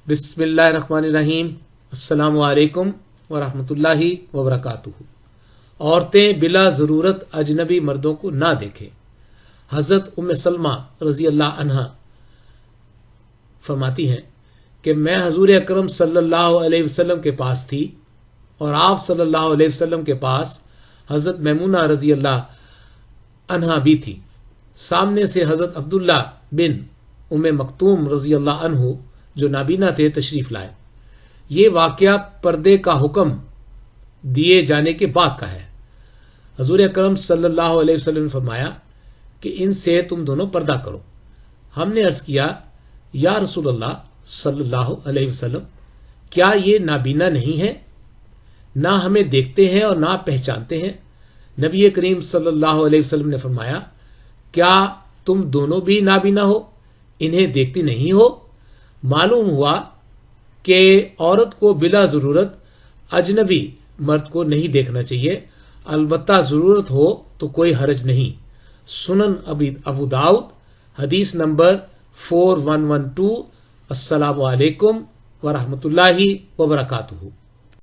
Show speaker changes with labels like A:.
A: बिस्मिल्लाहिर्रहमानिर्रहीम। अस्सलामु अलैकुम वरहमतुल्लाहि वबरकातुहू। औरतें बिला ज़रूरत अजनबी मर्दों को ना देखें। हज़रत उम्मे सलमा रज़ी अल्लाह अन्हा फरमाती हैं कि मैं हजूर अकरम सल्लल्लाहु अलैहि वसल्लम के पास थी और आप सल्लल्लाहु अलैहि वसल्लम के पास हज़रत मैमूना रज़ी अल्लाह अन्हा भी थी। सामने से हज़रत अब्दुल्ला बिन उम्मे मक्तूम रज़ी अल्लाह अन्हु जो नाबीना थे तशरीफ लाए। ये वाक़या पर्दे का हुक्म दिए जाने के बाद का है। हजूर अकरम सल्लल्लाहु अलैहि वसल्लम ने फरमाया कि इनसे तुम दोनों पर्दा करो। हमने अर्ज किया, या रसूल अल्लाह सल्लल्लाहु अलैहि वसल्लम, क्या ये नाबीना नहीं है? ना हमें देखते हैं और ना पहचानते हैं। नबी करीम सल्लल्लाहु अलैहि वसल्लम ने फरमाया, क्या तुम दोनों भी नाबीना हो? इन्हें देखती नहीं हो? मालूम हुआ कि औरत को बिला ज़रूरत अजनबी मर्द को नहीं देखना चाहिए, अलबत्ता ज़रूरत हो तो कोई हरज नहीं। सुनन अबू दाऊद हदीस नंबर 4112। अस्सलामु अलैकुम वरहमतुल्लाहि वबरकातुहू।